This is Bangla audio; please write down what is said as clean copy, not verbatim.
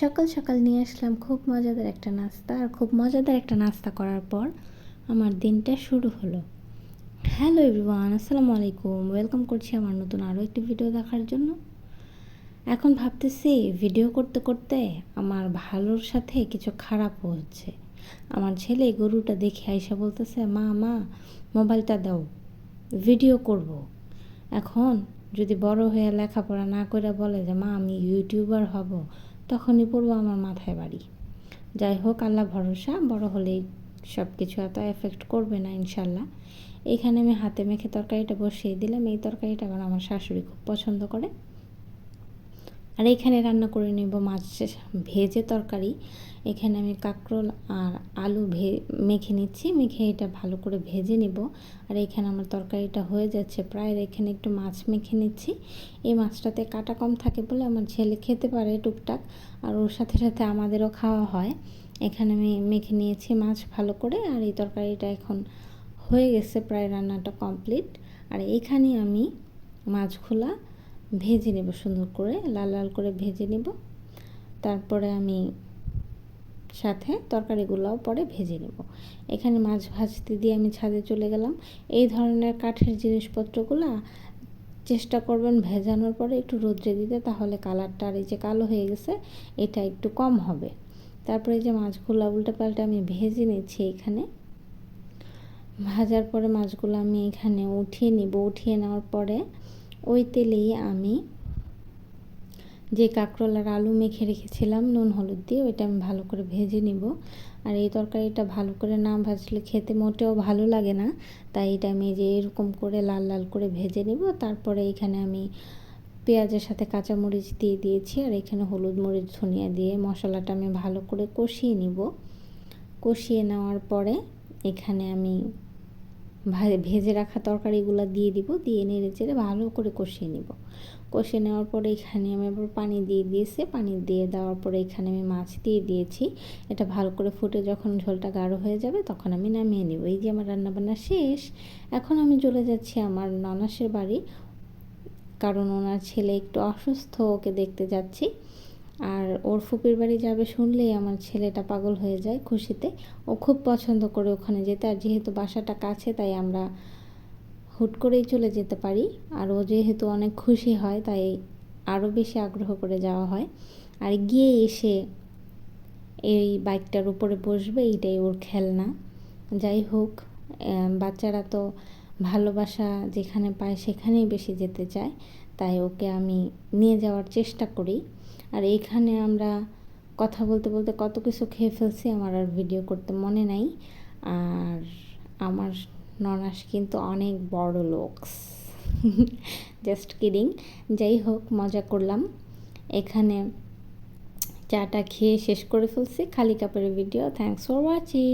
সকাল সকাল নিয়ে আসলাম খুব মজাদার একটা নাস্তা। আর খুব মজাদার একটা নাস্তা করার পর আমার দিনটা শুরু হলো। হ্যালো এভরিওয়ান, আসসালামু আলাইকুম। ওয়েলকাম করছি আমার নতুন আরও একটি ভিডিও দেখার জন্য। এখন ভাবতেছি ভিডিও করতে করতে আমার ভালোর সাথে কিছু খারাপও হচ্ছে। আমার ছেলে গরুটা দেখে আইসা বলতেছে, মা মা মোবাইলটা দাও, ভিডিও করব। এখন যদি বড় হয়ে লেখাপড়া না করে বলে যে মা আমি ইউটিউবার হব, তখনই পড়বো আমার মাথায় বাড়ি। যাই হোক, আল্লাহ ভরসা, বড় হলেই সব কিছু এত এফেক্ট করবে না ইনশাল্লাহ। এখানে আমি হাতে মেখে তরকারিটা বসিয়ে দিলাম। এই তরকারিটা আবার আমার শাশুড়ি খুব পছন্দ করে। আর এখানে রান্না করে নেব মাছ ভেজে তরকারি। এখানে আমি কাঁকরোল আর আলু মেখে নিচ্ছি, মেখে এটা ভালো করে ভেজে নিব। আর এখানে আমার তরকারিটা হয়ে যাচ্ছে প্রায়। এখানে একটু মাছ মেখে নিচ্ছি। এই মাছটাতে কাটা কম থাকে বলে আমার ছেলে খেতে পারে টুকটাক, আর ওর সাথে সাথে আমাদেরও খাওয়া হয়। এখানে আমি মেখে নিয়েছি মাছ ভালো করে। আর এই তরকারিটা এখন হয়ে গেছে, প্রায় রান্নাটা কমপ্লিট। আর এখানে আমি মাছগুলা ভেজে নেব, সুন্দর করে লাল লাল করে ভেজে নেব। তারপরে আমি সাথে তরকারিগুলোও পরে ভেজে নেব। এখানে মাছ ভাজতে দিয়ে আমি ছাদে চলে গেলাম। এই ধরনের কাঠের জিনিসপত্রগুলো চেষ্টা করবেন ভেজানোর পরে একটু রোদ্রে দিতে, তাহলে কালারটা, আর এই যে কালো হয়ে গেছে, এটা একটু কম হবে। তারপরে এই যে মাছগুলো উল্টে পাল্টে আমি ভেজে নিচ্ছি। এখানে ভাজার পরে মাছগুলো আমি এখানে উঠিয়ে নিব। উঠিয়ে নেওয়ার পরে ওই তেলেই আমি যে কাঁকরোল আর আলু মেখে রেখেছিলাম নুন হলুদ দিয়ে, ওইটা আমি ভালো করে ভেজে নিব। আর এই তরকারিটা ভালো করে না ভাজলে খেতে মোটেও ভালো লাগে না, তাই এটা আমি যে এরকম করে লাল লাল করে ভেজে নিব। তারপরে এখানে আমি পেঁয়াজের সাথে কাঁচামরিচ দিয়ে দিয়েছি। আর এখানে হলুদ মরিচ ধনিয়া দিয়ে মশলাটা আমি ভালো করে কষিয়ে নিব। কষিয়ে নেওয়ার পরে এখানে আমি ভেজে রাখা তরকারিগুলো দিয়ে দিব, দিয়ে নেড়ে চেড়ে ভালো করে কষিয়ে নিব। কষিয়ে নেওয়ার পরে এখানে আমি আবার পানি দিয়ে দিয়েছি। পানি দিয়ে দেওয়ার পরে এখানে আমি মাছ দিয়ে দিয়েছি। এটা ভালো করে ফুটে যখন ঝোলটা গাঢ় হয়ে যাবে তখন আমি নামিয়ে নেব। এই যে আমার রান্নাবান্না শেষ। এখন আমি চলে যাচ্ছি আমার ননাসের বাড়ি, কারণ ওনার ছেলে একটু অসুস্থ, ওকে দেখতে যাচ্ছি। আর ওর ফুপির বাড়ি যাবে শুনলেই আমার ছেলেটা পাগল হয়ে যায় খুশিতে। ও খুব পছন্দ করে ওখানে যেতে। আর যেহেতু বাসাটা কাছে, তাই আমরা হুট করেই চলে যেতে পারি। আর ও যেহেতু অনেক খুশি হয়, তাই আরও বেশি আগ্রহ করে যাওয়া হয়। আর গিয়ে এসে এই বাইকটার উপরে বসবে, এইটাই ওর খেলনা। যাই হোক, বাচ্চারা তো ভালোবাসা যেখানে পায় সেখানেই বেশি যেতে চায়, তাই ওকে আমি নিয়ে যাওয়ার চেষ্টা করি। আর এইখানে আমরা কথা বলতে বলতে কত কিছু খেয়ে ফেলছি, আমার আর ভিডিও করতে মনে নাই। আর আমার ননাস কিন্তু অনেক বড় লোকস, জাস্ট কিডিং। যাই হোক, মজা করলাম। এখানে চাটা খেয়ে শেষ করে ফেলছি। খালি কাপের ভিডিও। Thanks for watching.